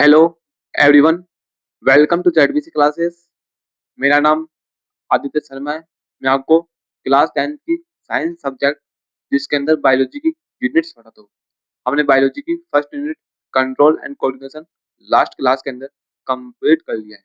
Hello everyone, welcome to ZBC classes. मेरा नाम आदित्य शर्मा है। मैं आपको क्लास 10 की साइंस सब्जेक्ट जिसके अंदर बायोलॉजी की यूनिट्स पढ़ाता हूँ। हमने बायोलॉजी की first unit control and coordination last class के अंदर कंप्लीट कर लिया है।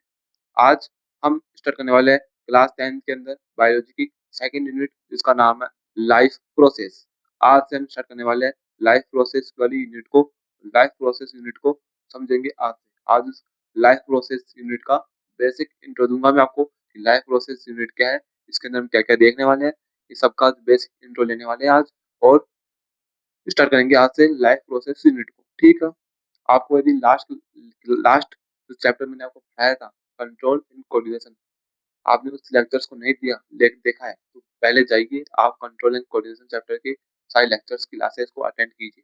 आज हम स्टार्ट करने वाले हैं क्लास 10 के अंदर बायोलॉजी की सेकंड यूनिट जिसका नाम है लाइफ प्रोसेस। आज से हम स्टार्ट करने वाले हैं लाइफ प्रोसेस वाली यूनिट को। लाइफ प्रोसेस यूनिट को समझेंगे आज इस लाइफ प्रोसेस यूनिट का बेसिक इंट्रो दूंगा मैं आपको कि लाइफ प्रोसेस यूनिट क्या है, इसके अंदर हम क्या क्या देखने वाले हैं, ये सबका बेसिक इंट्रो लेने वाले हैं आज। और स्टार्ट करेंगे आज से लाइफ प्रोसेस यूनिट को। ठीक है, आपको यदि लास्ट लास्ट जो चैप्टर मैंने आपको पढ़ाया था कंट्रोल एंड कोऑर्डिनेशन, आपने उस लेक्चर्स को नहीं देखा है तो पहले जाइए आप कंट्रोल एंड कोऑर्डिनेशन चैप्टर के सारे लेक्चर्स क्लासेस को अटेंड कीजिए।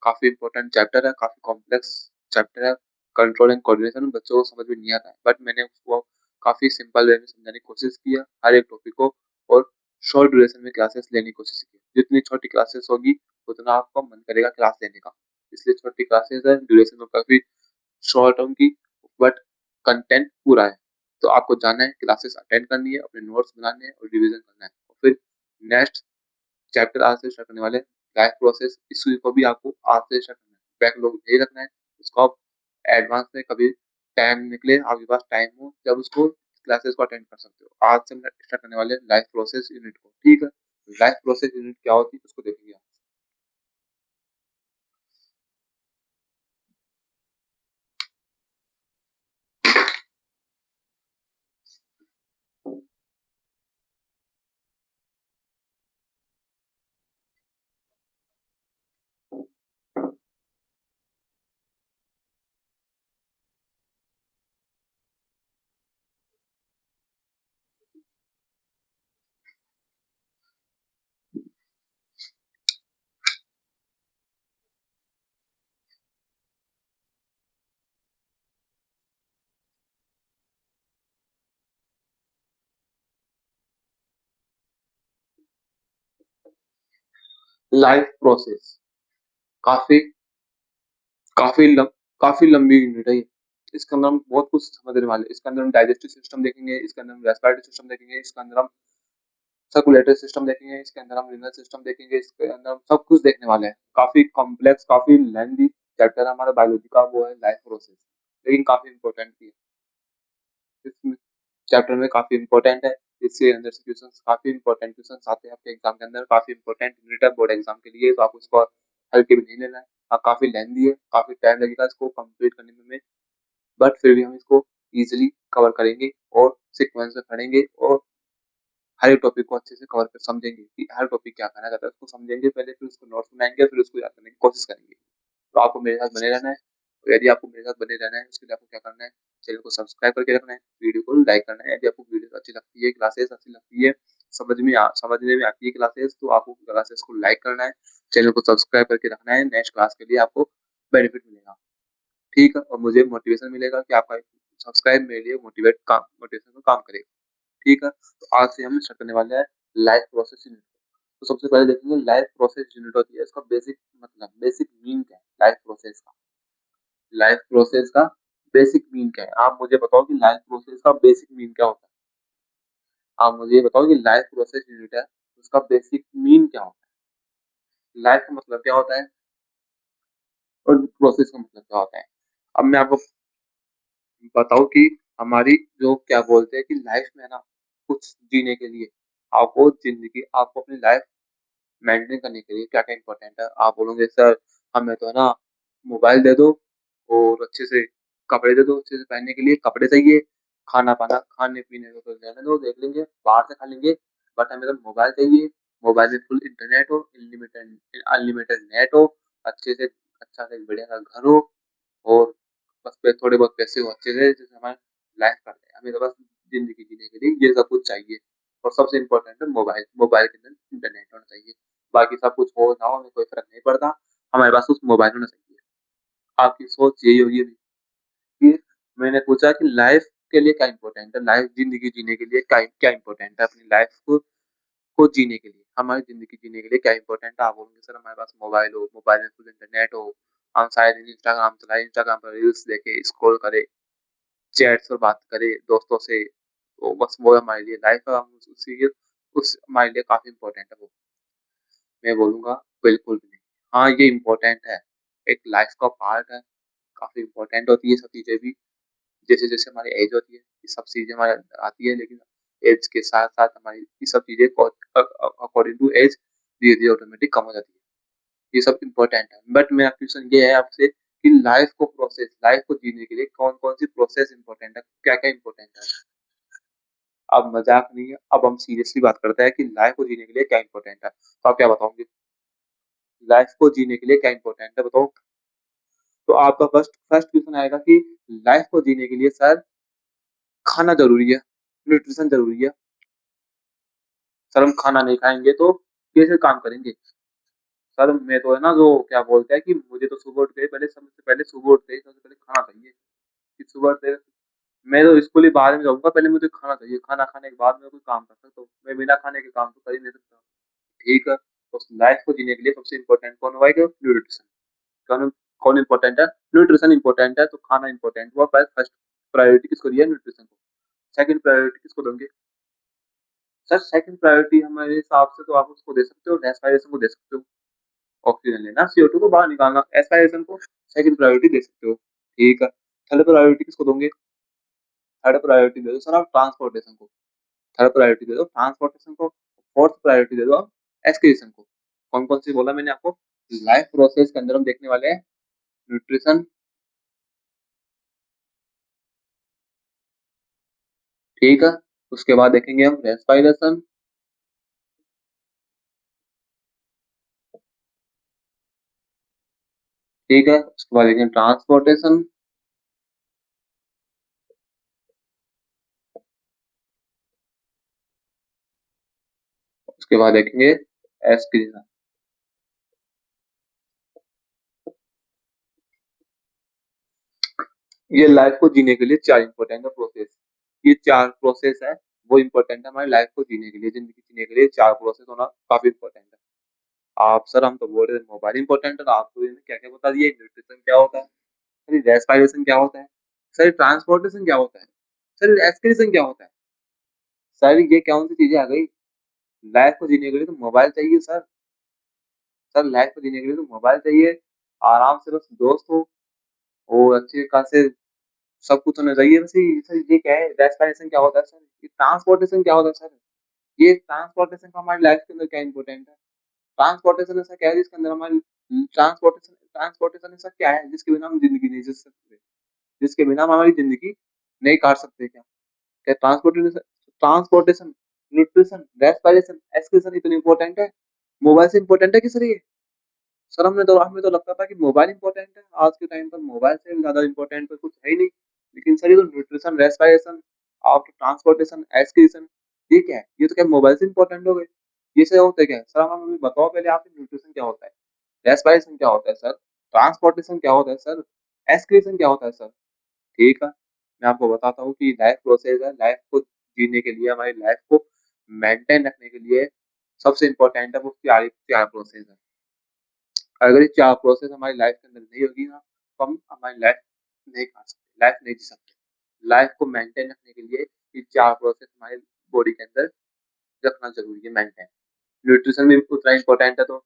काफी इंपॉर्टेंट चैप्टर है, काफी कॉम्प्लेक्स चैप्टर है। कंट्रोल एंड कोऑर्डिनेशन बच्चों को समझ में नहीं आता है, बट मैंने उसको काफी सिंपल वे में समझाने की कोशिश किया हर एक टॉपिक को, और शॉर्ट ड्यूरेशन में क्लासेस लेने की कोशिश की। जितनी छोटी क्लासेस होगी उतना आपका मन करेगा क्लास लेने का, इसलिए छोटी क्लासेस है, ड्यूरेशन में काफी शॉर्ट होंगी बट कंटेंट पूरा है। तो आपको जाना है, क्लासेस अटेंड करनी है, अपने नोट्स बनाने हैं और रिवीजन करना है, और फिर नेक्स्ट चैप्टर आज से स्टार्ट करने वाले लाइफ प्रोसेस। इस वीक को भी आपको आज से स्टार्ट करना है, बैकलॉग नहीं रखना है उसको। आप एडवांस में कभी टाइम निकले, आपके पास टाइम हो, जब उसको क्लासेस को अटेंड कर सकते हो। आज से हम स्टार्ट करने वाले लाइफ प्रोसेस यूनिट को। ठीक है, लाइफ प्रोसेस यूनिट क्या होती है उसको देखेंगे आप। लाइफ प्रोसेस काफी काफी लम, काफी लंबी यूनिट है ये। इसके अंदर हम बहुत कुछ समझने वाले हैं। इसके अंदर हम डाइजेस्टिव सिस्टम देखेंगे, इसके अंदर हम रेस्पिरेटरी सिस्टम देखेंगे, इसके अंदर हम सर्कुलेटरी सिस्टम देखेंगे, इसके अंदर हम रीनल सिस्टम देखेंगे, इसके अंदर हम सब कुछ देखने वाले हैं। काफी कॉम्प्लेक्स, काफी लेंथी चैप्टर हमारा बायोलॉजी का वो है लाइफ प्रोसेस, लेकिन काफी इंपॉर्टेंट भी है। इस चैप्टर में काफी इंपॉर्टेंट है। इसके अंदर से क्वेश्चंस, काफी इंपॉर्टेंट क्वेश्चंस आते हैं आपके एग्जाम के अंदर। काफी इंपॉर्टेंट यूनिट है बोर्ड एग्जाम के लिए, तो आपको इसको हल्के में नहीं लेना है। काफी लेंथी है, काफी टाइम लगेगा इसको कंप्लीट करने में, बट फिर भी हम इसको इजीली कवर करेंगे और सीक्वेंस में पढ़ेंगे, और हर एक टॉपिक को अच्छे से कवर कर समझेंगे कि हर टॉपिक क्या कहना चाहता है उसको समझेंगे पहले, फिर उसको नोट्स बनाएंगे, फिर उसको याद करने की कोशिश करेंगे। तो आपको मेरे साथ बने रहना है। तो यदि आपको मेरे साथ बने रहना है उसके लिए आपको क्या करना है, चैनल को सब्सक्राइब करके रखना है, वीडियो को लाइक करना है। यदि आपको वीडियो अच्छी लगती है, क्लासेस अच्छी लगती है, समझने में आती है क्लासेस, तो आपको क्लासेस को लाइक करना है, चैनल को सब्सक्राइब करके रखना है। नेक्स्ट क्लास के लिए आपको बेनिफिट मिलेगा। ठीक है, और मुझे मोटिवेशन मिलेगा कि आपका सब्सक्राइब मेरे लिए मोटिवेशन का काम करेगा। ठीक है, तो आज से हम स्टार्ट करने वाले हैं लाइफ प्रोसेस यूनिट। तो सबसे पहले देखेंगे लाइफ प्रोसेस यूनिट होती है, इसका बेसिक मतलब, बेसिक मीन क्या है लाइफ प्रोसेस का। लाइफ प्रोसेस का बेसिक मीन क्या है, आप मुझे बताओ कि लाइफ प्रोसेस का बेसिक मीन क्या होता है। आप मुझे ये बताओ कि लाइफ प्रोसेस यूनिट है, उसका बेसिक मीन क्या होता है, लाइफ का मतलब क्या होता है और प्रोसेस का मतलब क्या होता है। अब मैं आपको बताऊं कि हमारी जो क्या बोलते हैं कि लाइफ में ना, कुछ जीने के लिए आपको जिंदगी, आपको अपनी लाइफ मेंटेन करने के लिए क्या क्या इंपॉर्टेंट है। आप बोलोगे सर हमें तो है ना मोबाइल दे दो, और अच्छे से कपड़े दे दो, अच्छे से पहनने के लिए कपड़े चाहिए, खाना पाना खाने पीने को तो रहने दो, देख लेंगे बाहर से खा लेंगे, बट हमें तो मोबाइल चाहिए। मोबाइल में फुल इंटरनेट हो, अनलिमिटेड अनलिमिटेड नेट हो, अच्छे से अच्छा से बढ़िया सा घर हो, और बस पे थोड़े बहुत पैसे हो अच्छे से, जैसे हमारे लाइफ कर रहे हैं। हमें तो बस जिंदगी जीने के लिए ये सब कुछ चाहिए। और सबसे इम्पोर्टेंट है मोबाइल, मोबाइल के अंदर इंटरनेट होना चाहिए। बाकी सब कुछ हो ना हो हमें कोई फर्क नहीं पड़ता, हमारे पास उस मोबाइल होना चाहिए। आपकी सोच यही होगी अभी कि मैंने पूछा कि लाइफ के लिए क्या इंपॉर्टेंट है, लाइफ जिंदगी जीने के लिए क्या क्या इंपॉर्टेंट है, अपनी लाइफ को जीने के लिए, हमारी जिंदगी जीने के लिए क्या इंपॉर्टेंट है। आप बोलेंगे सर हमारे पास मोबाइल हो, मोबाइल में फुल इंटरनेट हो, हम सारे दिन इंस्टाग्राम चलाए, इंस्टाग्राम पर रील्स देखे, स्क्रॉल करे, चैट्स पर बात करे दोस्तों से, तो बस वो हमारे लिए लाइफ है, हम उसी उस हमारे लिए काफ़ी इम्पोर्टेंट है वो। मैं बोलूँगा बिल्कुल भी नहीं। हाँ, ये इम्पोर्टेंट है, एक लाइफ का पार्ट है, काफ़ी इम्पोर्टेंट होती है ये सब चीज़ें भी। जैसे-जैसे हमारी एज होती है, ये सब चीज़ें हमारे अंदर आती है, लेकिन एज के साथ-साथ हमारी ये सब चीज़ें अकॉर्डिंग टू एज धीरे-धीरे ऑटोमेटिक कम हो जाती है। ये सब इम्पोर्टेंट है। बट मेरा क्वेश्चन ये है आपसे कि लाइफ को जीने के लिए कौन-कौन सी प्रोसेस इम्पोर्टेंट है? क्या-क्या इम्पोर्टेंट है? अब मज़ाक नहीं है, अब हम सीरियसली बात करते हैं कि लाइफ को जीने के लिए क्या इम्पोर्टेंट है? तो आप क्या बताओगे? लाइफ को जीने के लिए क्या इम्पोर्टेंट है बताओ? तो आपका फर्स्ट फर्स्ट क्वेश्चन आएगा कि लाइफ को जीने के लिए सर खाना ज़रूरी है, न्यूट्रिशन ज़रूरी है। सर हम खाना नहीं खाएँगे तो कैसे काम करेंगे? सर मैं तो है ना जो क्या बोलते हैं कि मुझे तो सुबह उठ के पहले सबसे पहले सुबह उठते ही सबसे पहले खाना चाहिए। कि सुबह उठते मैं तो स्कूल ही बाद में जाऊँगा, पहले मुझे खाना चाहिए। खाना खाने के बाद मैं कोई काम कर सकता हूँ। मैं बिना खाने के काम तो कर ही नहीं सकता। ठीक है, तो लाइफ को जीने के लिए सबसे इम्पोर्टेंट कौन हुआ? एक न्यूट्रिशन। कौन कौन इम्पोर्टेंट है? न्यूट्रिशन इम्पोर्टेंट है, तो खाना इम्पोर्टेंट हुआ। पर फर्स्ट प्रायोरिटी किसको दी है? न्यूट्रिशन को। सेकंड प्रायोरिटी किसको दोगे? सर सेकंड प्रायोरिटी हमारे हिसाब से तो आप उसको दे सकते हो, रेस्पिरेशन को दे सकते हो। ऑक्सीजन लेना, CO2 को बाहर निकालना, एस्पिरेशन को सेकंड प्रायोरिटी दे सकते हो। ठीक है, थर्ड प्रायोरिटी किसको दोगे? थर्ड प्रायोरिटी दे दो सर आप ट्रांसपोर्टेशन को। थर्ड प्रायोरिटी दे दो ट्रांसपोर्टेशन को। फोर्थ प्रायोरिटी दे दो आप एस्केलेशन को। कौन-कौन सी बोला मैंने आपको? लाइफ प्रोसेस के अंदर हम देखने वाले हैं न्यूट्रिशन, ठीक है? उसके बाद देखेंगे हम रेस्पिरेशन, ठीक है? उसके बाद देखेंगे ट्रांसपोर्टेशन, उसके बाद देखेंगे एस्केलेशन। ये लाइफ को जीने के लिए 4 इंपॉर्टेंट है प्रोसेस। ये 4 प्रोसेस है, वो इंपॉर्टेंट है हमारी लाइफ को जीने के लिए, ज़िंदगी जीने के लिए 4 प्रोसेस होना काफ़ी इंपॉर्टेंट है। आप सर हम तो बोल रहे थे मोबाइल इंपॉर्टेंट है, तो आप तो इन्हें क्या-क्या बता दिए, न्यूट्रिशन क्या होता है, सर रेस्पिरेशन क्या होता है, सर ट्रांसपोर्टेशन क्या होता है, सर एस्पिरेशन क्या होता है? सर ये कौन सी चीज़ें आ गई? लाइफ को जीने के लिए तो मोबाइल चाहिए सर। सर लाइफ को जीने के लिए तो मोबाइल चाहिए, आराम से बस दोस्त हो और अच्छे खासे सब कुछ होना चाहिए। वैसे सर ये क्या है रेस्पिरेशन क्या होता है सर? ये ट्रांसपोर्टेशन क्या होता है सर? ये ट्रांसपोर्टेशन का हमारी लाइफ के अंदर क्या इम्पोर्टेंट है? ट्रांसपोर्टेशन ऐसा क्या है जिसके अंदर हमारी ट्रांसपोर्टेशन ट्रांसपोर्टेशन ऐसा क्या है जिसके बिना हम ज़िंदगी नहीं जी सकते? जिसके बिना हम हमारी ज़िंदगी नहीं काट सकते क्या? क्या ट्रांसपोर्टेशन, न्यूट्रिशन, रेस्पिरेशन, एक्सक्रीशन इतनी इम्पोर्टेंट है? मोबाइल से इम्पोर्टेंट है कि सर ये? सर हमें तो लगता था कि मोबाइल इम्पोर्टेंट है। आज के टाइम पर मोबाइल से भी ज़्यादा इम्पोर्टेंट तो कुछ है ही नहीं। लेकिन सर ये तो nutrition, respiration, after transportation, excretion ये क्या है? ये तो क्या मोबाइल से इम्पोर्टेंट हो गए? ये सब होता है क्या? सर आप हमें बताओ पहले आप न्यूट्रिशन क्या होता है? रेस्पिरेशन क्या होता है सर? ट्रांसपोर्टेशन क्या होता है सर? एक्सक्रीशन क्या होता है सर? ठीक है, मैं आपको बताता हूँ कि लाइफ प्रोसेस है, लाइफ को जीने के लिए, हमारी लाइफ को मेंटेन रखने के लिए सबसे इम्पोर्टेंट है वो 4 प्रोसेस है। अगर ये 4 प्रोसेस हमारी लाइफ के अंदर नहीं होगी ना, तो हम हमारी लाइफ नहीं खा सकते, लाइफ नहीं जी सकते। लाइफ को मेंटेन रखने के लिए ये 4 प्रोसेस हमारी बॉडी के अंदर रखना ज़रूरी है मेंटेन। न्यूट्रिशन भी उतना ही इम्पोर्टेंट है तो,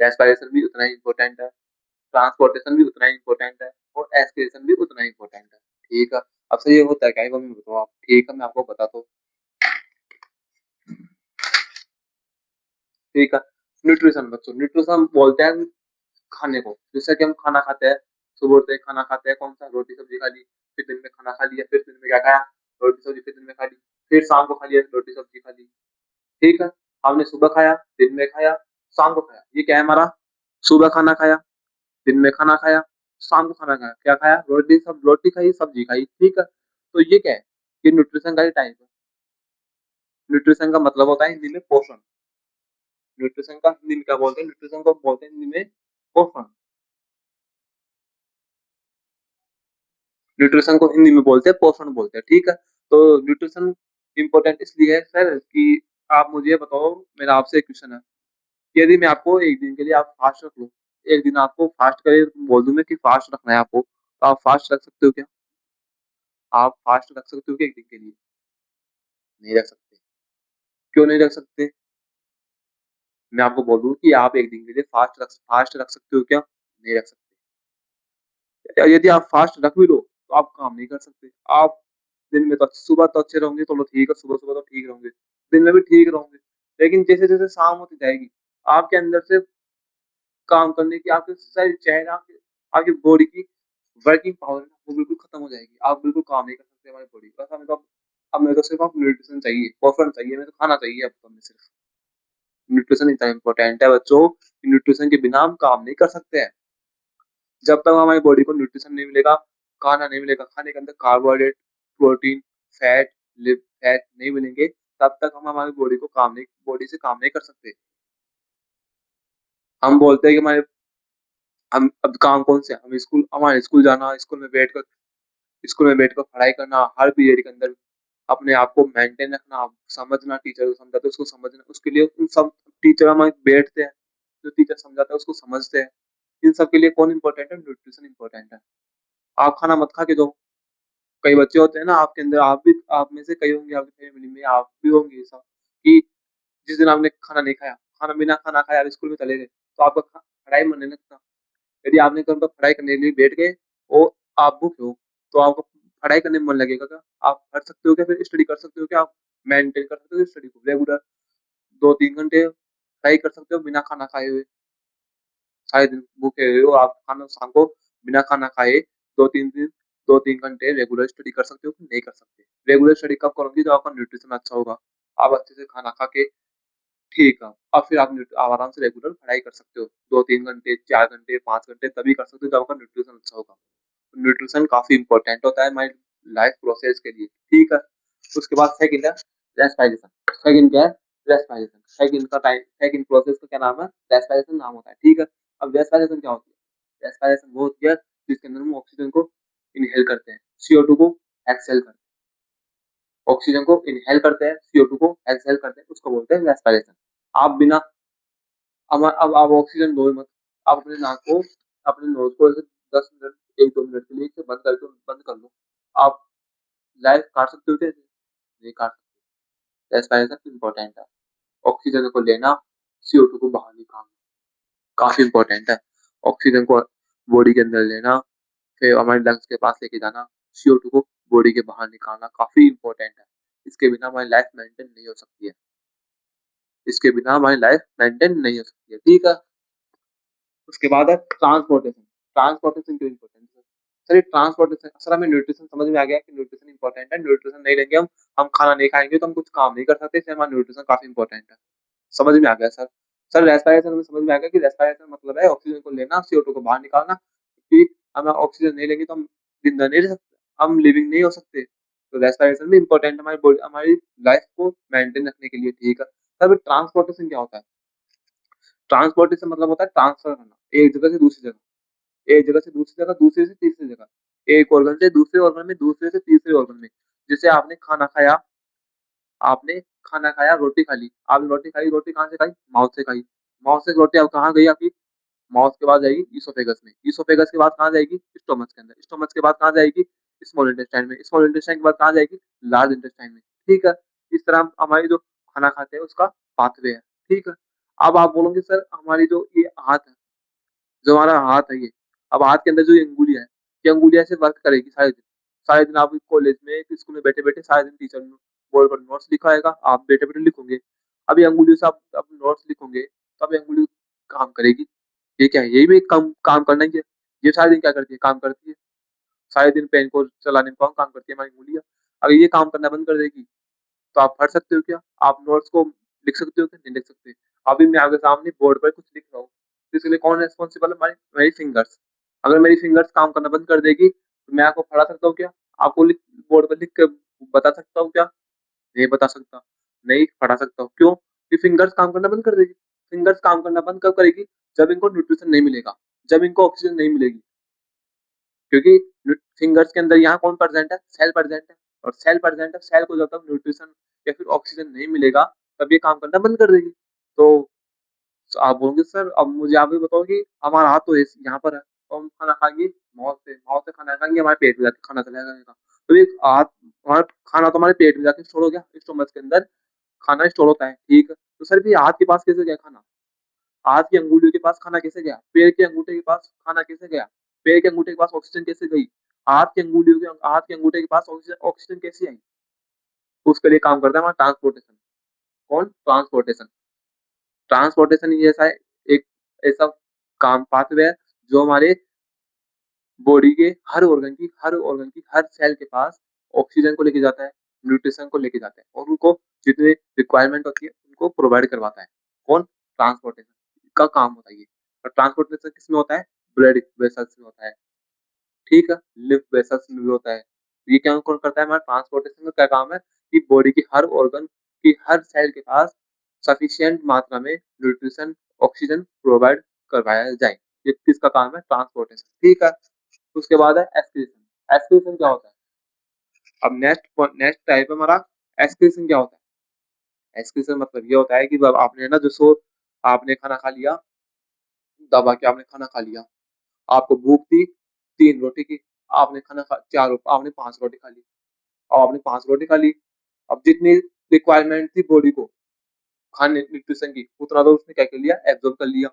रेस्पिरेशन भी उतना ही इम्पोर्टेंट है, ट्रांसपोर्टेशन भी उतना ही इम्पोर्टेंट है और एक्सक्रीशन भी उतना ही इम्पोर्टेंट है। ठीक है, अब सर ये होता है क्या? एक बार मैं बताओ आप, ठीक है, मैं आपको बताता हूँ। ठीक है, न्यूट्रिशन बच्चों, न्यूट्रिशन हम बोलते हैं खाने को, जैसे कि हम खाना खाते हैं, सुबह उठते ही खाना खाते हैं कौन-सा? रोटी-सब्जी खा ली, फिर दिन में खाना खा लिया, फिर दिन में क्या खाया? रोटी-सब्जी, फिर दिन में खा ली, फिर शाम को खा लिया रोटी-सब्जी खा ली, ठीक है? हमने सुबह खाया, दिन में खाया, शाम को खाया, ये क्या है हमारा? सुबह खाना खाया, दिन में खाना खाया, शाम को खाना खाया, क्या खाया? रोटी खाई, सब्जी खाई, ठीक है? तो ये क्या है? ये न्यूट्रिशन का ही टाइप है। न्यूट्रिशन का मतलब होता है हिंदी में पोषण। न्यूट्रिशन का हिंदी में क्या बोलते हैं? न्यूट्रिशन को बोलते हैं हिंदी में पोषण। न्यूट्रिशन को हिंदी में बोलते हैं पोषण बोलते हैं, ठीक है? तो न्यूट्रिशन इम्पोर्टेंट इसलिए है सर कि आप मुझे ये बताओ, मेरा आपसे एक क्वेश्चन है, यदि मैं आपको 1 दिन के लिए आप फास्ट रख लूँ, एक दिन आपको फास्ट करे बोल दूँ मैं कि फास्ट रखना है आपको, तो आप फास्ट रख सकते हो क्या? आप फास्ट रख सकते हो क्या 1 दिन के लिए? नहीं रख सकते। क्यों नहीं रख सकते? मैं आपको बोलूँ कि आप 1 दिन के लिए फास्ट रख सकते हो क्या? नहीं रख सकते। यदि आप फास्ट रख भी लो, तो आप काम नहीं कर सकते। आप दिन में तो सुबह तो अच्छे रहोगे, चलो ठीक है, सुबह-सुबह तो ठीक रहोगे, दिन में भी ठीक रहोगे। लेकिन जैसे-जैसे शाम होती जाएगी, आपके अंदर से काम करने की आपके सारी चेहरा आपकी आपकी बॉडी की वर्किंग पावर है ना, वो बिल्कुल खत्म हो जाएगी। आप बिल्कुल काम नहीं कर सकते हमारी बॉडी बस हमें तो अब मेरे को सिर्फ़ अब न्यूट्रिशन चाहिए, परफेक्ट चाहिए, हमें तो खाना चाहिए अब तो हमें सिर्फ़। न्यूट्रिशन इतना इम्पोर्टेंट है बच्चों, न्यूट्रिशन के बिना हम काम नहीं कर सकते हैं। जब तक हमारी बॉडी को न्यूट्रिशन नहीं मिलेगा, खाना नहीं मिलेगा, खाने के अंदर कार्बोहाइड्रेट, प्रोटीन, फैट नहीं मिलेंगे, तब तक हम हमारी बॉडी से काम नहीं कर सकते। हम बोलते हैं कि हमारे हम अब काम कौन से हमें हमारे स्कूल जाना, स्कूल में बैठकर पढ़ाई करना, हर पीरियड के अंदर अपने आप को मेंटेन रखना, समझना, टीचर को समझाते हैं उसको समझना, उसके लिए उन सब टीचर हमारे बैठते हैं, जो टीचर समझाता है उसको समझते हैं। इन सब के लिए कौन इम्पोर्टेंट है? न्यूट्रिशन इम्पोर्टेंट है। आप खाना मत खा के जाओ। कई बच्चे होते हैं ना आपके अंदर आप में से कई होंगे आपकी फैमिली में, आप भी होंगे ऐसा कि जिस दिन आपने खाना नहीं खाया, बिना खाना खाए आप स्कूल में चले गए, तो आपका पढ़ाई में मन नहीं लगता। यदि आपने कल पर पढ़ाई करने के लिए बैठ गए और आप भूखे हो, तो आपको पढ़ाई करने में मन लगेगा क्या? आप पढ़ सकते हो क्या? फिर स्टडी कर सकते हो क्या? आप मेंटेन कर सकते हो स्टडी को रेगुलर 2-3 घंटे पढ़ाई कर सकते हो बिना खाना खाए हुए? सारे दिन भूखे रहे हो आप खाना शाम को बिना खाना खाए 2-3 दिन 2-3 घंटे रेगुलर स्टडी कर सकते हो कि नहीं कर सकते? रेगुलर स्टडी कब करोगे जब आपका न्यूट्रिशन अच्छा होगा। आप अच्छे से खाना खा के ठीक है, अब फिर आप आराम से रेगुलर पढ़ाई कर सकते हो। 2-3 घंटे, 4 घंटे, 5 घंटे तभी कर सकते हो जब आपका न्यूट्रिशन अच्छा होगा। न्यूट्रिशन काफ़ी इम्पोर्टेंट होता है हमारी लाइफ प्रोसेस के लिए, ठीक है? उसके बाद सेकंड है रेस्पिरेशन। सेकंड क्या है? रेस्पिरेशन। सेकंड प्रोसेस का क्या नाम है? रेस्पिरेशन नाम होता है, ठीक है? अब रेस्पिरेशन क्या होती है? रेस्पिरेशन वो होती है जिसके अंदर हम ऑक्सीजन को इनहेल करते हैं, CO2 को एक्सहेल करते हैं। ऑक्सीजन को इनहेल करते हैं, CO2 को एक्सहेल करते हैं, उसको बोलते हैं रेस्पिरेशन। आप बिना अब आप ऑक्सीजन लो ही मत, आप अपने नोज़ को ऐसे 10 मिनट 1-2 मिनट के लिए इसे बंद कर लो। आप लाइफ काट सकते हो क्या इसे? नहीं काट सकते। रेस्पिरेशन इम्पोर्टेंट है। ऑक्सीजन को लेना, CO2 को बाहर निकालना, काफ़ी इम्पोर्टेंट है। ऑक्सीजन को बॉडी के अंदर लेना, फिर हमारे लंग्स के पास लेके जाना, CO2 को बॉडी के बाहर निकालना काफ़ी इम्पोर्टेंट है। इसके बिना हमारी लाइफ मेंटेन नहीं हो सकती है। इसके बिना हमारी लाइफ मेंटेन नहीं हो सकती है, ठीक है? उसके बाद है ट्रांसपोर्टेशन। ट्रांसपोर्टेशन क्यों इम्पोर्टेंट है? सर ये ट्रांसपोर्टेशन सर हमें न्यूट्रिशन समझ में आ गया कि न्यूट्रिशन इम्पोर्टेंट है, न्यूट्रिशन नहीं लेंगे हम खाना नहीं खाएँगे तो हम कुछ काम नहीं कर सकते, इसलिए हमारा न्यूट्रिशन काफ़ी इम्पोर्टेंट है। समझ में आ गया सर। सर रेस्पिरेशन में समझ में आ गया कि रेस्पिरेशन मतलब है ऑक्सीजन को लेना, CO2 को बाहर निकालना, क्योंकि हम ऑक्सीजन नहीं लेंगे तो हम ज़िंदा नहीं रह सकते, हम लिविंग नहीं हो सकते। तो रेस्पिरेशन भी इम्पोर्टेंट है हमारी लाइफ को मेंटेन रखने के लिए, ठीक है। सर ट्रांसपोर्टेशन क्या होता है? ट्रांसपोर्टेशन मतलब होता है ट्रांसफर करना, एक जगह से दूसरी जगह, एक जगह से दूसरी जगह, दूसरे से तीसरी जगह, एक ऑर्गन से दूसरे ऑर्गन में, दूसरे से तीसरे ऑर्गन में। जैसे आपने खाना खाया, रोटी खा ली, आपने रोटी खाई, रोटी कहाँ से खाई? माउथ से खाई। माउथ से रोटी अब कहाँ गई आपकी? माउथ के बाद जाएगी ईसोफेगस में, ईसोफेगस के बाद कहाँ जाएगी? स्टोमच के अंदर, स्टोमच के बाद कहाँ जाएगी? स्मॉल इंटेस्टाइन में, स्मॉल इंटेस्टाइन के बाद कहाँ जाएगी? लार्ज इंटेस्टाइन में, ठीक है? इस तरह हमारी जो खाना खाते हैं उसका पाथवे है, ठीक है? अब आप बोलोगे सर हमारी जो ये हाथ है, जो हमारा हाथ है ये, अब हाथ के अंदर जो ये अंगुलियाँ है, ये अंगुलियाँ ऐसे वर्क करेगी सारे दिन। सारे दिन आप कॉलेज में, स्कूल में बैठे-बैठे सारे दिन टीचर ने बोर्ड पर नोट्स लिखाएगा, आप बैठे-बैठे लिखोगे। अब ये अंगुलियों से आप नोट्स लिखोगे, तब ये अंगुली काम करेगी। ये क्या है? यही भी एक काम करना ही है। ये सारे दिन क्या करती है? काम करती है। सारे दिन पेन को चलाने में कौन काम करती है? हमारी उँगलियाँ। अगर ये काम करना बंद कर देगी, तो आप पढ़ सकते हो क्या? आप नोट्स को लिख सकते हो क्या? नहीं लिख सकते। अभी मैं आपके सामने बोर्ड पर कुछ लिख रहा हूँ, तो इसके लिए कौन रिस्पॉन्सिबल है? मेरी फिंगर्स। अगर मेरी फिंगर्स काम करना बंद कर देगी, तो मैं आपको पढ़ा सकता हूँ क्या? आपको बोर्ड पर लिख के बता सकता हूँ क्या? नहीं बता सकता, नहीं पढ़ा सकता हूँ। क्यों? कि फिंगर्स काम करना बंद कर देगी। फिंगर्स काम करना बंद कब करेगी? जब इनको न्यूट्रिशन नहीं मिलेगा, जब इनको ऑक्सीजन नहीं मिलेगी। क्योंकि फिंगर्स के अंदर यहाँ कौन प्रेजेंट है? सेल प्रेजेंट है, और सेल प्रेजेंट है, सेल को जब तक न्यूट्रिशन या फिर ऑक्सीजन नहीं मिलेगा, तब ये काम करना बंद कर देगी। तो तो आप बोलोगे सर अब मुझे आप ये बताओ कि हमारा हाथ तो यहाँ पर है, तो हम खाना खाएँगे माउथ से खाना खाएँगे, हमारे पेट में जाके खाना चला जाएगा। तो एक हाथ हमारा खाना तो हमारे पेट में जाके स्टोर हो गया, स्टोमच के अंदर खाना स्टोर होता है, ठीक है। तो सर फिर हाथ के पास कैसे गया खाना? हाथ की अंगुलियों के पास खाना कैसे गया? पैर के अंगूठे के पास खाना कैसे गया? पैर के अंगूठे के पास ऑक्सीजन कैसे गई? हाथ के अंगूठे के पास ऑक्सीजन कैसे आई? उसके लिए काम करता है हमारा ट्रांसपोर्टेशन। कौन? ट्रांसपोर्टेशन। ट्रांसपोर्टेशन ही ऐसा है, एक ऐसा काम पाथवे है जो हमारे बॉडी के हर सेल के पास ऑक्सीजन को लेके जाता है, न्यूट्रिशन को लेके जाता है और उनको जितने रिक्वायरमेंट होती है उनको प्रोवाइड करवाता है। कौन? ट्रांसपोर्टेशन का काम होता है ये। और ट्रांसपोर्टेशन किसमें होता है? ब्लड वेसल्स में होता है, ठीक है, लिम्फ वेसल्स में भी होता है। ये क्या कौन करता है? हमारा ट्रांसपोर्टेशन का क्या काम है कि बॉडी की हर ऑर्गन की हर सेल के पास सफिशिएंट मात्रा में न्यूट्रिशन, ऑक्सीजन प्रोवाइड करवाया जाए। ये किसका काम है? ट्रांसपोर्टेशन, ठीक है। उसके बाद है एक्सक्रीशन। एक्सक्रीशन क्या होता है? अब नेक्स्ट टाइप है हमारा एक्सक्रीशन। क्या होता है एक्सक्रीशन? मतलब ये होता है कि जब आपने ना जो आपने खाना खा लिया, दबा के आपने खाना खा लिया, आपको भूख थी 3 रोटी की, आपने खाना खा चार आपने 5 रोटी खा ली, और आपने 5 रोटी खा ली। अब जितनी रिक्वायरमेंट थी बॉडी को खाने न्यूट्रिशन की उतना तो उसने क्या कर लिया? एब्जॉर्ब कर लिया,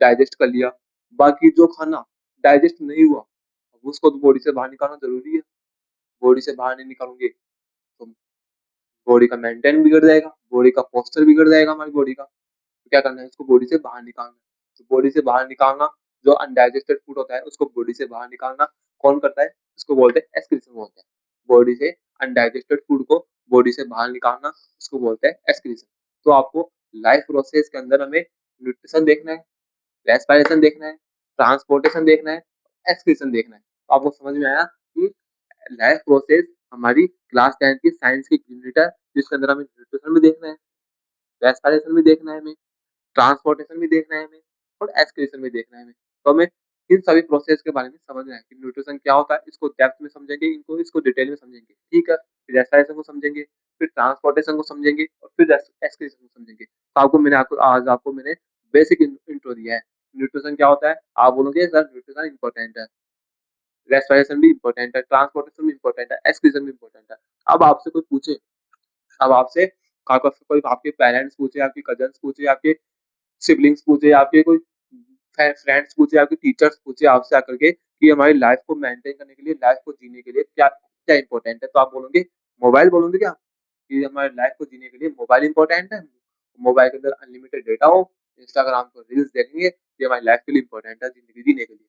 डाइजेस्ट कर लिया। बाकी जो खाना डाइजेस्ट नहीं हुआ उसको तो बॉडी से बाहर निकालना जरूरी है। बॉडी से बाहर नहीं निकालोगे तो बॉडी का मेंटेन बिगड़ जाएगा, बॉडी का पोस्चर बिगड़ जाएगा हमारी बॉडी का। तो क्या करना है? इसको बॉडी से बाहर निकालना है। तो बॉडी से बाहर निकालना, जो अनडाइजेस्टेड फूड होता है उसको बॉडी से बाहर निकालना कौन करता है? इसको बोलते हैं एक्सक्रीशन बोलते हैं। बॉडी से अनडाइजेस्टेड फूड को बॉडी से बाहर निकालना उसको बोलते हैं एक्सक्रीशन। तो आपको लाइफ प्रोसेस के अंदर हमें न्यूट्रिशन देखना है, रेस्पिरेशन देखना है, ट्रांसपोर्टेशन देखना है, एक्सक्रीशन देखना है। तो आपको समझ में आया कि लाइफ प्रोसेस हमारी क्लास 10 की साइंस की यूनिट है, जिसके अंदर हमें न्यूट्रिशन भी देखना है, रेस्पिरेशन भी देखना है हमें, ट्रांसपोर्टेशन भी देखना है हमें और एक्सक्रीशन भी देखना है हमें। तो हमें इन सभी प्रोसेस के बारे में समझना है कि न्यूट्रिशन क्या होता है, इसको डेप्थ में समझेंगे, इसको डिटेल में समझेंगे, ठीक है। फिर रेस्पिरेशन को समझेंगे, फिर ट्रांसपोर्टेशन को समझेंगे और फिर एक्सक्रीशन को समझेंगे। तो आज आपको मैंने बेसिक इंट्रो दिया है। न्यूट्रिशन क्या होता है? आप बोलोगे सर न्यूट्रिशन इंपॉर्टेंट है, रेस्पिरेशन भी इंपॉर्टेंट है, ट्रांसपोर्टेशन भी इंपॉर्टेंट है, एक्सक्रीशन भी इंपॉर्टेंट है। अब आपसे कोई पूछे, अब आपसे कोई आपके पेरेंट्स पूछे, आपके कजन्स पूछे, आपके सिबलिंग्स पूछे, आपके कोई फ्रेंड्स पूछे, आपके टीचर्स पूछे आपसे आकर के कि हमारी लाइफ को मेंटेन करने के लिए, लाइफ को जीने के लिए क्या क्या इंपॉर्टेंट है, तो आप बोलोगे मोबाइल बोलोगे क्या? कि हमारी लाइफ को जीने के लिए मोबाइल इंपॉर्टेंट है, मोबाइल के अंदर अनलिमिटेड डेटा हो, इंस्टाग्राम पर रील्स देखेंगे, ये हमारी लाइफ के लिए इंपॉर्टेंट है जिंदगी जीने के लिए।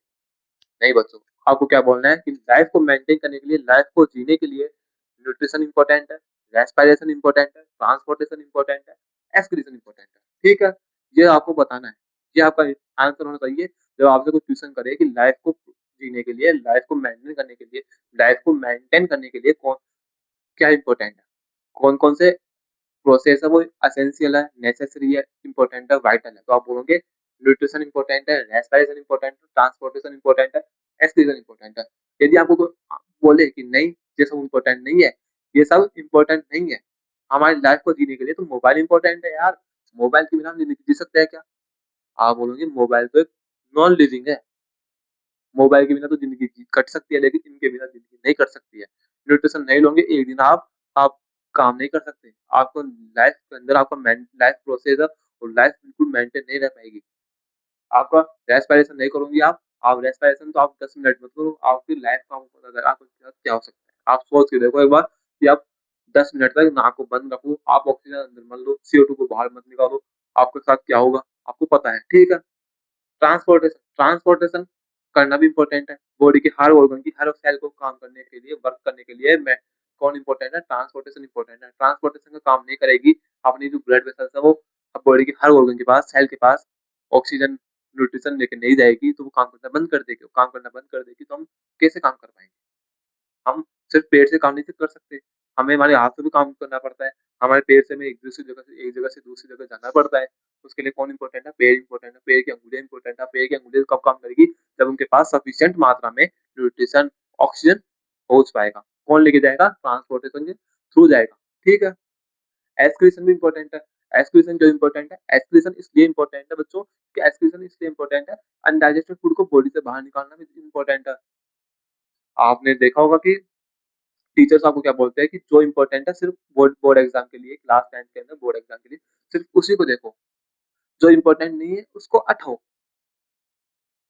नहीं बच्चों, आपको क्या बोलना है कि लाइफ को मेंटेन करने के लिए, लाइफ को जीने के लिए न्यूट्रिशन इंपॉर्टेंट है, रेस्पिरेशन इंपॉर्टेंट है, ट्रांसपोर्टेशन इंपॉर्टेंट है, एक्सक्रीशन इंपॉर्टेंट है, ठीक है। ये आपको बताना है, ये आपका आंसर होना चाहिए जब आपसे कोई क्वेश्चन करे कि लाइफ को जीने के लिए, लाइफ को मेंटेन करने के लिए, लाइफ को मेंटेन करने के लिए कौन क्या इंपॉर्टेंट है, कौन कौन से प्रोसेस है वो एसेंशियल है, नेसेसरी है, इंपॉर्टेंट है, वाइटल है। तो आप बोलोगे न्यूट्रिशन इंपॉर्टेंट है, रेस्पिरेशन इंपॉर्टेंट है, ट्रांसपोर्टेशन इंपॉर्टेंट है, एक्सक्रीशन इंपॉर्टेंट है। यदि आपको कोई बोले कि नहीं ये सब इंपॉर्टेंट नहीं है, ये सब इंपॉर्टेंट नहीं है हमारी लाइफ को जीने के लिए, तो मोबाइल इंपॉर्टेंट है यार, मोबाइल के बिना हम जिंदगी जी सकते हैं क्या? आप बोलोगे मोबाइल तो एक नॉन लिविंग है, मोबाइल के बिना तो जिंदगी कट सकती है लेकिन इनके बिना जिंदगी नहीं कट सकती है। न्यूट्रिशन नहीं लोगे एक दिन आप काम नहीं कर सकते, आपको लाइफ के अंदर आपका लाइफ प्रोसेस है और लाइफ बिल्कुल मेंटेन नहीं रह पाएगी। आपका रेस्पिरेशन नहीं करोगे आप रेस्पिरेशन तो आप 10 मिनट मत करो, आपकी लाइफ का आपको पता चलेगा आपके साथ क्या हो सकता है। आप सोच के देखो एक बार कि आप 10 मिनट तक नाक को बंद रखो, आप ऑक्सीजन अंदर मत लो, CO2 को बाहर मत निकालो, आपके साथ क्या होगा आपको पता है, ठीक है। ट्रांसपोर्टेशन करना भी इम्पोर्टेंट है, बॉडी के हर ऑर्गन की हर सेल को काम करने के लिए, वर्क करने के लिए मैं कौन इंपॉर्टेंट है? ट्रांसपोर्टेशन इंपॉर्टेंट है। ट्रांसपोर्टेशन का काम नहीं करेगी अपनी जो ब्लड वेसल्स है वो बॉडी के हर ऑर्गन के पास, सेल के पास ऑक्सीजन न्यूट्रिशन लेके नहीं जाएगी तो वो काम करना बंद कर देगी, काम करना बंद कर देगी तो हम कैसे काम कर पाएंगे? हम सिर्फ पेट से काम नहीं कर सकते, हमें हमारे हाथ से भी काम करना पड़ता है, हमारे पेट से हमें एक जगह से दूसरी जगह जाना पड़ता है। उसके लिए कौन इंपॉर्टेंट है? पेड़ इंपॉर्टेंट है, पेड़ की अंगुलियां इंपॉर्टेंट है। पेड़ की अंगुलियां कब काम करेगी? जब उनके पास सफिशिएंट मात्रा में न्यूट्रिशन, ऑक्सीजन पहुंच पाएगा। कौन लेके जाएगा? ट्रांसपोर्टेशन के थ्रू जाएगा, ठीक है। एक्सक्रीशन भी इंपॉर्टेंट है, एक्सक्रीशन क्यों इंपॉर्टेंट है? एक्सक्रीशन इसलिए इंपॉर्टेंट है बच्चों कि एक्सक्रीशन इसलिए इंपॉर्टेंट है, अनडाइजेस्टेड फूड को बॉडी से बाहर निकालना भी इंपॉर्टेंट है। आपने देखा होगा कि टीचर्स आपको क्या बोलते हैं कि जो इंपॉर्टेंट है सिर्फ बोर्ड बोर्ड एग्जाम के लिए, क्लास 10 के अंदर बोर्ड एग्जाम के लिए सिर्फ उसी को देखो, जो इंपॉर्टेंट नहीं है उसको हटाओ।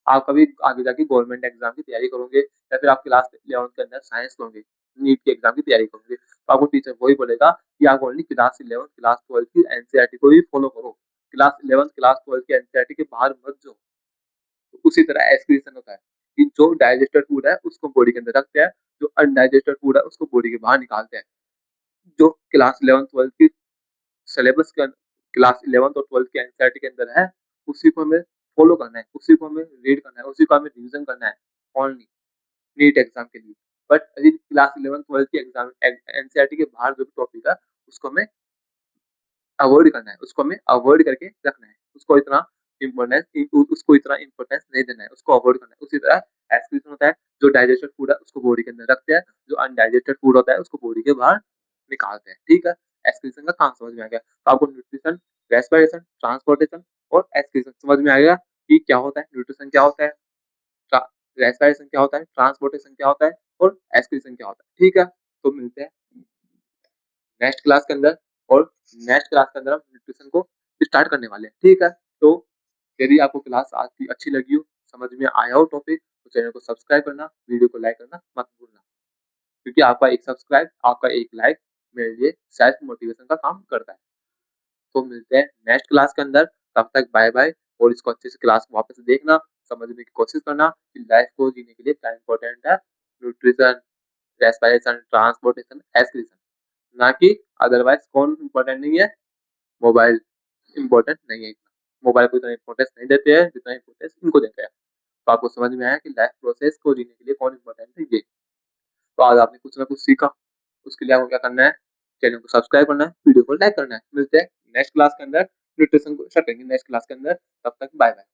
आप कभी आगे जाके गवर्नमेंट एग्जाम की तैयारी करोगे या फिर आप क्लास 11th के अंदर साइंस लोगे, नीट के एग्जाम की तैयारी करोगे, तो आपको टीचर वही बोलेगा कि आप ओनली क्लास 11th क्लास 12 की एनसीईआरटी को ही फॉलो करो, क्लास 11th क्लास 12 की एनसीईआरटी के बाहर मत जाओ। तो उसी तरह एस्पिरेशन होता है कि जो डाइजेस्टेड फूड है उसको बॉडी के अंदर रखते हैं, जो अनडाइजेस्टेड फूड है उसको बॉडी के बाहर निकालते हैं। जो क्लास 11th 12th की सिलेबस के क्लास 11th और 12th के एनसीईआरटी के अंदर है, उसी को हमें फॉलो करना है, उसी को हमें रीड करना है, उसी को हमें रिवीजन करना है ओनली नीट एग्जाम के लिए। बट यदि क्लास 11th 12th की एग्जाम एनसीईआरटी के बाहर जो भी टॉपिक है उसको हमें अवॉइड करना है, उसको हमें अवॉइड करके रखना है, उसको इतना इम्पोर्टेंस नहीं देना है, उसको अवॉइड करना है। उसी तरह एस्पिरेशन होता है, जो डाइजेस्टेड फूड है उसको बॉडी के अंदर रखते हैं, जो अनडाइजेस्टेड फूड होता है उसको बॉडी के बाहर निकालते हैं। ठीक है, एस्पिरेशन का काम समझ में आ गया। तो आपको न्यूट्रिशन, रेस्पिरेशन, ट्रांसपोर्टेशन और एस्पिरेशन समझ में आ गया कि क्या होता है, न्यूट्रिशन क्या होता है, रेस्पिरेशन क्या होता है, ट्रांसपोर्टेशन क्या होता है और एस्पिरेशन क्या होता है। ठीक है, तो मिलते हैं नेक्स्ट क्लास के अंदर, और नेक्स्ट क्लास के अंदर हम न्यूट्रिशन को स्टार्ट करने वाले हैं। ठीक है, तो यदि आपको क्लास आज की अच्छी लगी हो, समझ में आया हो टॉपिक, तो चैनल को सब्सक्राइब करना, वीडियो को लाइक करना मत भूलना, क्योंकि आपका एक सब्सक्राइब, आपका एक लाइक मेरे लिए सेल्फ मोटिवेशन का काम करता है। तो मिलते हैं नेक्स्ट क्लास के अंदर, तब तक बाय बाय। और इसको अच्छे से क्लास को वापस देखना, समझने की कोशिश करना कि लाइफ को जीने के लिए क्या इंपॉर्टेंट है, न्यूट्रिशन, रेस्पिरेशन, ट्रांसपोर्टेशन, एक्सक्रीशन, ना कि अदरवाइज कौन इंपॉर्टेंट नहीं है, मोबाइल इंपॉर्टेंट नहीं है इतना, मोबाइल को इतना इंपॉर्टेंस नहीं देते हैं जितना इंपॉर्टेंस इनको देते हैं। तो आपको समझ में आया कि लाइफ प्रोसेस को जीने के लिए कौन इंपॉर्टेंट है ये। तो आज आपने कुछ ना कुछ सीखा, उसके लिए आपको क्या करना है, चैनल को सब्सक्राइब करना है, वीडियो को लाइक करना है। मिलते हैं नेक्स्ट क्लास के अंदर, न्यूट्रिशन को स्टार्ट करेंगे नेक्स्ट क्लास के अंदर, तब तक बाय बाय।